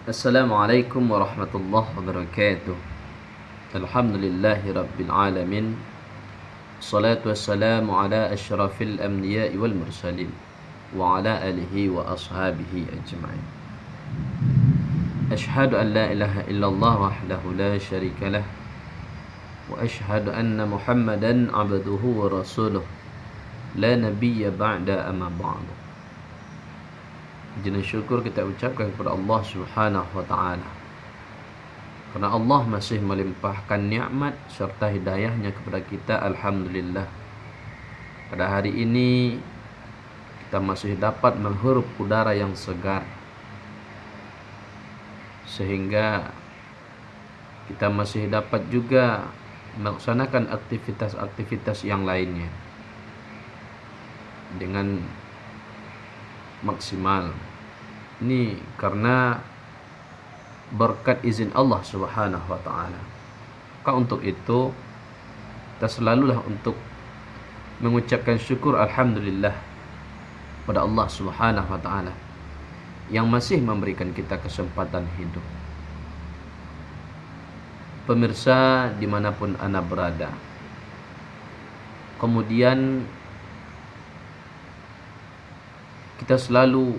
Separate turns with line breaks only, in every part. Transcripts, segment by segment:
Assalamualaikum warahmatullahi wabarakatuh. Alhamdulillahi rabbil alamin. Salatu wassalamu ala asyrafil anbiya'i wal mursalin wa ala alihi wa ashabihi ajma'in. Ashhadu an la ilaha illallah wahdahu la syarika lah wa ashhadu anna Muhammadan abduhu wa rasuluh la nabiyya ba'da amma ba'du. Puji syukur kita ucapkan kepada Allah Subhanahu wa taala. Karena Allah masih melimpahkan nikmat serta hidayahnya kepada kita, alhamdulillah. Pada hari ini kita masih dapat menghirup udara yang segar, sehingga kita masih dapat juga melaksanakan aktivitas-aktivitas yang lainnya dengan maksimal. Ini karena berkat izin Allah Subhanahu wa taala. Maka untuk itu kita selalulah untuk mengucapkan syukur alhamdulillah pada Allah Subhanahu wa taala yang masih memberikan kita kesempatan hidup. Pemirsa dimanapun Anda berada, kemudian kita selalu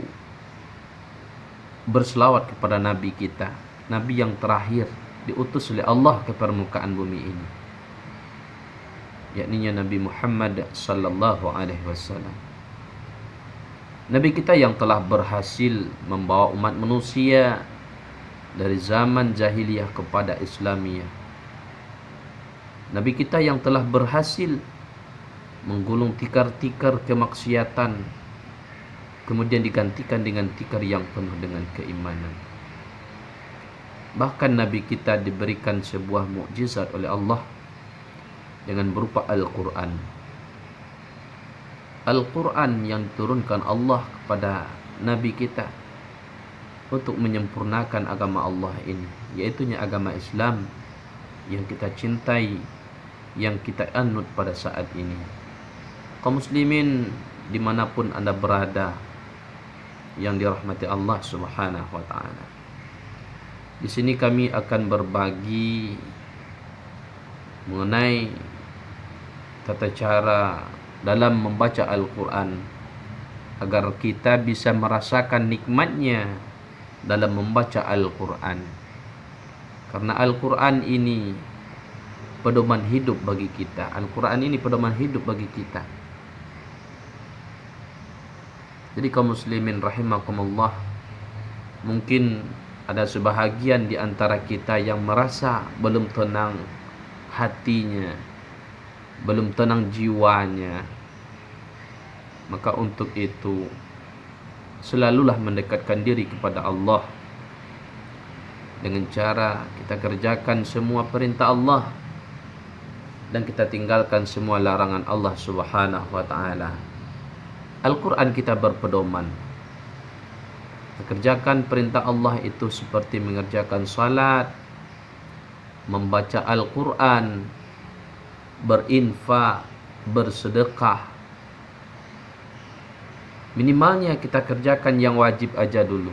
berselawat kepada Nabi kita, Nabi yang terakhir diutus oleh Allah ke permukaan bumi ini, yakni Nabi Muhammad sallallahu alaihi wasallam. Nabi kita yang telah berhasil membawa umat manusia dari zaman jahiliyah kepada Islamiyah. Nabi kita yang telah berhasil menggulung tikar-tikar kemaksiatan, kemudian digantikan dengan tikar yang penuh dengan keimanan. Bahkan Nabi kita diberikan sebuah mukjizat oleh Allah dengan berupa Al-Quran. Al-Quran yang diturunkan Allah kepada Nabi kita untuk menyempurnakan agama Allah ini, yaitunya agama Islam yang kita cintai, yang kita anut pada saat ini. Kaum muslimin dimanapun Anda berada yang dirahmati Allah Subhanahu wa taala. Di sini kami akan berbagi mengenai tata cara dalam membaca Al-Quran agar kita bisa merasakan nikmatnya dalam membaca Al-Quran. Karena Al-Quran ini pedoman hidup bagi kita. Al-Quran ini pedoman hidup bagi kita. Jadi kaum muslimin rahimakumullah, mungkin ada sebahagian di antara kita yang merasa belum tenang hatinya, belum tenang jiwanya. Maka untuk itu selalulah mendekatkan diri kepada Allah dengan cara kita kerjakan semua perintah Allah dan kita tinggalkan semua larangan Allah Subhanahu wa taala. Al-Quran kita berpedoman. Mengerjakan perintah Allah itu seperti mengerjakan salat, membaca Al-Quran, berinfak, bersedekah. Minimalnya kita kerjakan yang wajib aja dulu.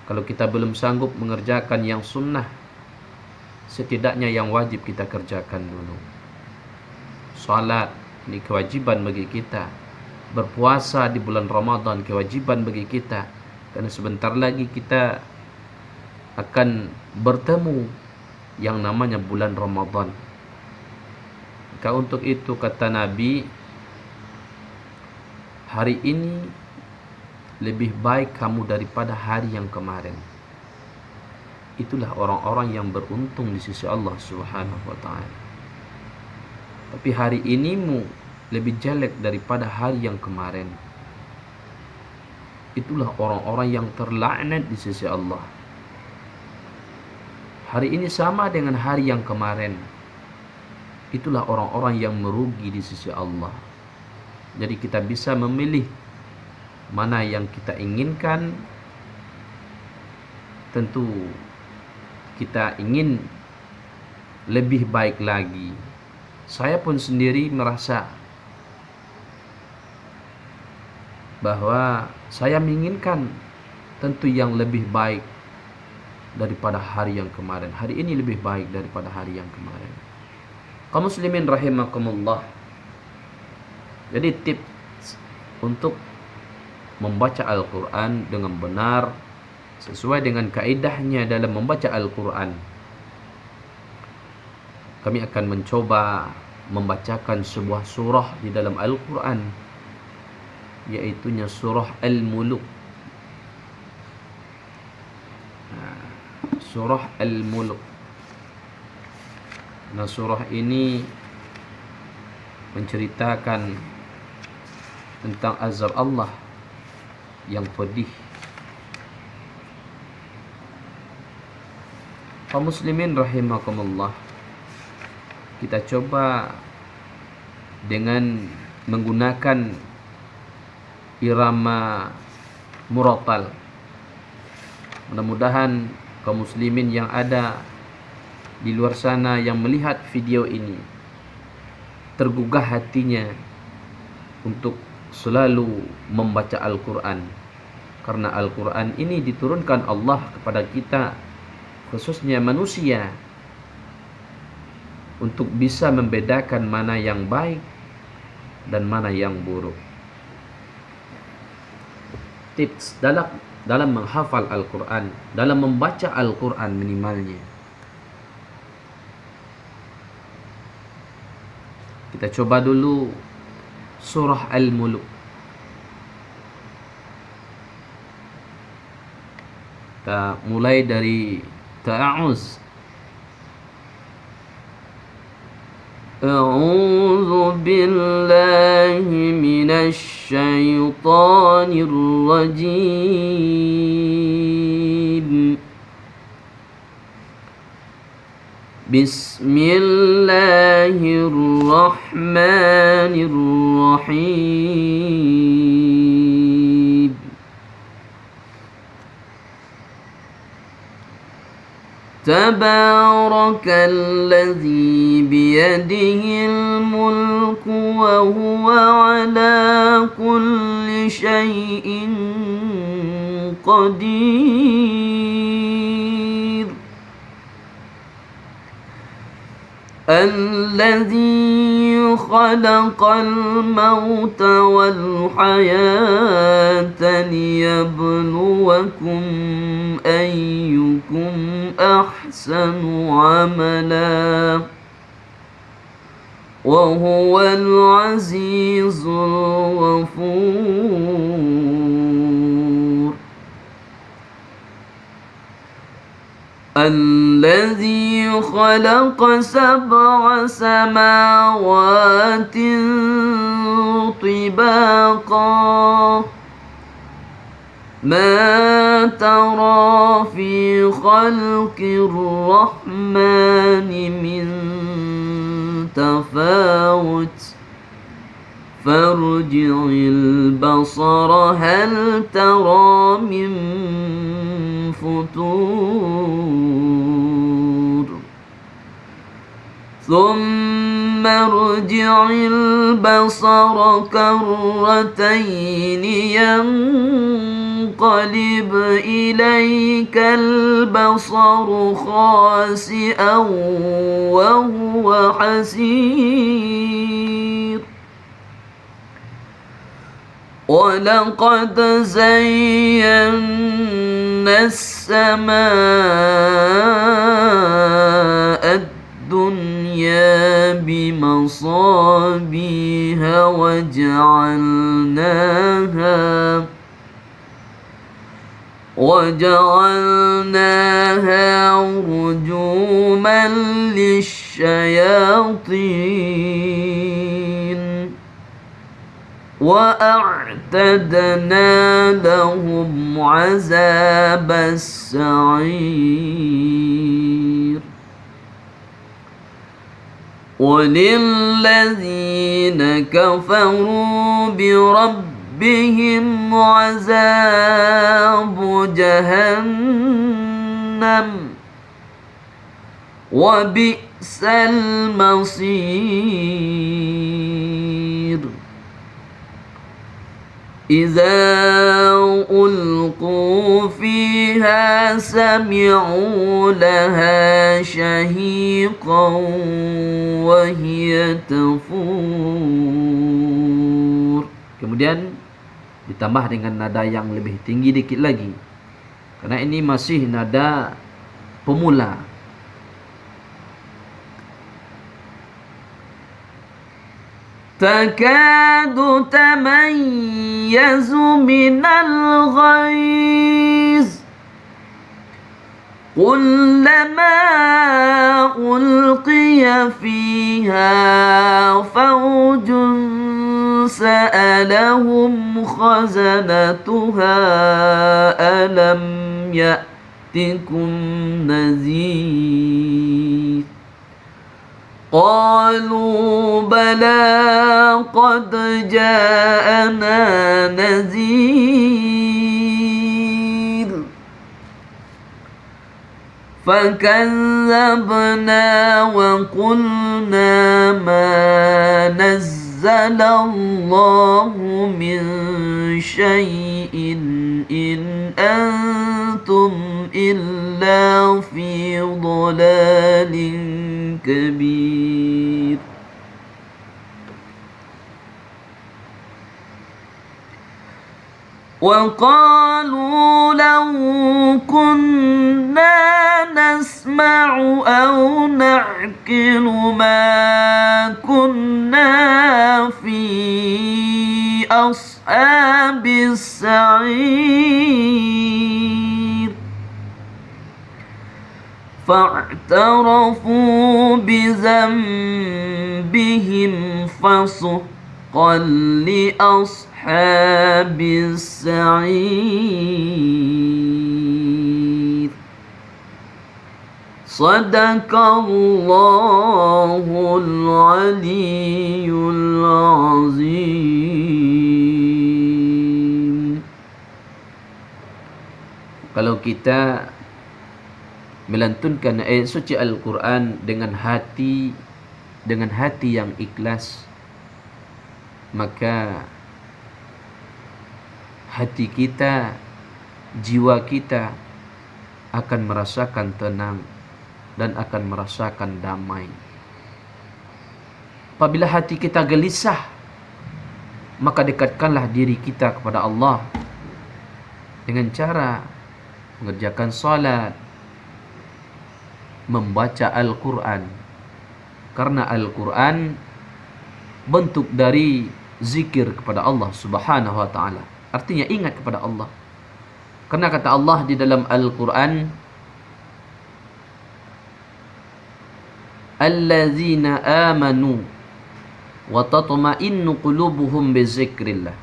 Kalau kita belum sanggup mengerjakan yang sunnah, setidaknya yang wajib kita kerjakan dulu. Salat ini kewajiban bagi kita. Berpuasa di bulan Ramadan kewajiban bagi kita, karena sebentar lagi kita akan bertemu yang namanya bulan Ramadan. Maka untuk itu kata Nabi, hari ini lebih baik kamu daripada hari yang kemarin. Itulah orang-orang yang beruntung di sisi Allah Subhanahu wa taala. Tapi hari inimu lebih jelek daripada hari yang kemarin. Itulah orang-orang yang terlaknat di sisi Allah. Hari ini sama dengan hari yang kemarin. Itulah orang-orang yang merugi di sisi Allah. Jadi kita bisa memilih mana yang kita inginkan. Tentu kita ingin lebih baik lagi. Saya pun sendiri merasa bahwa saya menginginkan tentu yang lebih baik daripada hari yang kemarin. Hari ini lebih baik daripada hari yang kemarin. Kaum muslimin rahimakumullah. Jadi tips untuk membaca Al-Quran dengan benar sesuai dengan kaedahnya dalam membaca Al-Quran. Kami akan mencoba membacakan sebuah surah di dalam Al-Quran, yaitunya surah Al-Muluk. Surah Al-Muluk. Nah, surah ini menceritakan tentang azab Allah yang pedih. Kaum muslimin rahimakumullah, kita coba dengan menggunakan irama murattal. Mudah-mudahan kaum muslimin yang ada di luar sana yang melihat video ini tergugah hatinya untuk selalu membaca Al-Quran, karena Al-Quran ini diturunkan Allah kepada kita, khususnya manusia, untuk bisa membedakan mana yang baik dan mana yang buruk. Tips dalam menghafal Al-Quran, dalam membaca Al-Quran minimalnya. Kita coba dulu surah Al-Muluk. Kita mulai dari ta'awuz. A'udzu billahi minasy syaithanir rajim. Bismillahirrahmanirrahim. Tabarakalladzi biyadihil mulku wa huwa ala kulli syai'in qadir. الذي خلق الموت والحياة ليبلوكم أيكم أحسن عملا وهو العزيز الغفور. الذي خلق 7 سماوات طباقا ما ترى في خلق الرحمن من تفاوت فارجع البصر هل ترى من فطور ثم ارجع البصر كرتين ينقلب إليك البصر خاسئا وهو حسير. ولقد زينا السماء الدنيا بمصابيح وجعلناها رجوما للشياطين وأعتدنا لهم عذاب السعير. وللذين كفروا بربهم عذاب جهنم وبئس المصير. إذا ألقوا فيها سمعوا لها شهيقا وهي تفور. Kemudian ditambah dengan nada yang lebih tinggi dikit lagi, karena ini masih nada pemula. تكاد تميز من الغيظ كلما ألقي فيها فوج سألهم خزنتها ألم يأتكم نذير قالوا بلى قد جاءنا نذير فكذبنا وقلنا ما نزل الله من شيء إن أنتم إلا في ضلال كبير. وقالوا لو كنا نسمع أو نعقل ما كنا في أصحاب السعير فاعترفوا بذنبهم فسحقا لأصحاب السعير. صدق الله العلي العظيم. Kalau kita melantunkan ayat suci Al-Quran dengan hati yang ikhlas, maka hati kita, jiwa kita akan merasakan tenang dan akan merasakan damai. Apabila hati kita gelisah, maka dekatkanlah diri kita kepada Allah dengan cara mengerjakan salat, membaca Al-Quran, karena Al-Quran bentuk dari zikir kepada Allah Subhanahu wa ta'ala. Artinya ingat kepada Allah. Karena kata Allah di dalam Al-Quran, allazina amanu wa tatma'innu qulubuhum bizikrillah,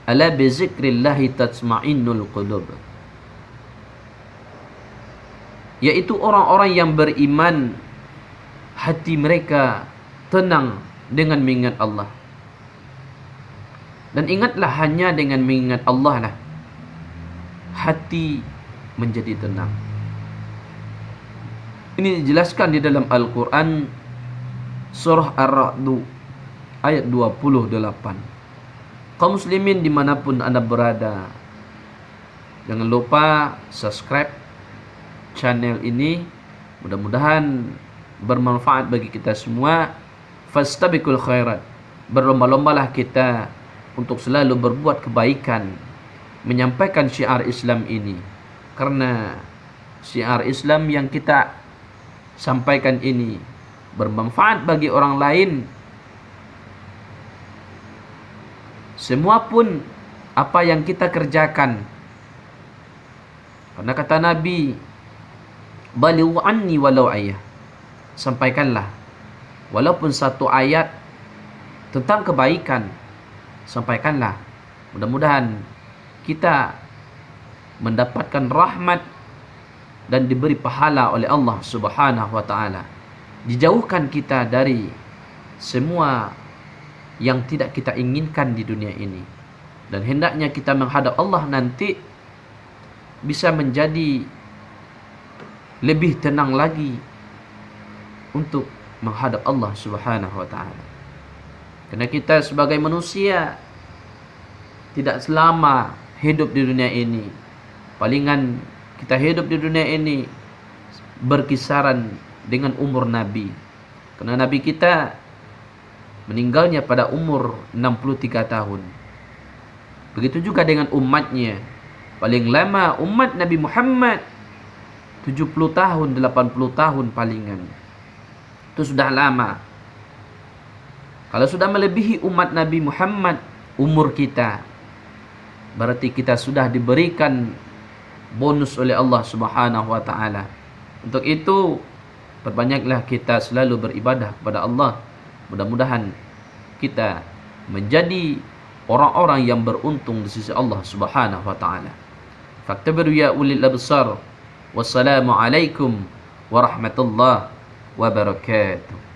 ala bizikrillahi tatma'innul qulub, yaitu orang-orang yang beriman, hati mereka tenang dengan mengingat Allah. Dan ingatlah, hanya dengan mengingat Allah lah hati menjadi tenang. Ini dijelaskan di dalam Al-Quran surah Ar-Ra'd ayat 28. Kaum muslimin dimanapun Anda berada, jangan lupa subscribe channel ini. Mudah-mudahan bermanfaat bagi kita semua. Fastabiqul khairat, berlomba-lombalah kita untuk selalu berbuat kebaikan, menyampaikan syiar Islam ini, karena syiar Islam yang kita sampaikan ini bermanfaat bagi orang lain. Semua pun apa yang kita kerjakan, karena kata Nabi, balighu anni walau ayah, sampaikanlah walaupun satu ayat tentang kebaikan, sampaikanlah. Mudah-mudahan kita mendapatkan rahmat dan diberi pahala oleh Allah Subhanahu wa ta'ala. Dijauhkan kita dari semua yang tidak kita inginkan di dunia ini, dan hendaknya kita menghadap Allah nanti bisa menjadi lebih tenang lagi untuk menghadap Allah Subhanahu wa ta'ala. Karena kita sebagai manusia tidak selama hidup di dunia ini. Palingan kita hidup di dunia ini berkisaran dengan umur Nabi. Karena Nabi kita meninggalnya pada umur 63 tahun. Begitu juga dengan umatnya. Paling lama umat Nabi Muhammad 70 tahun, 80 tahun palingan. Itu sudah lama. Kalau sudah melebihi umat Nabi Muhammad umur kita, berarti kita sudah diberikan bonus oleh Allah Subhanahu wa taala. Untuk itu, perbanyaklah kita selalu beribadah kepada Allah. Mudah-mudahan kita menjadi orang-orang yang beruntung di sisi Allah Subhanahu wa taala. Faktabiru ya ulil absar. Wassalamu alaikum warahmatullahi wabarakatuh.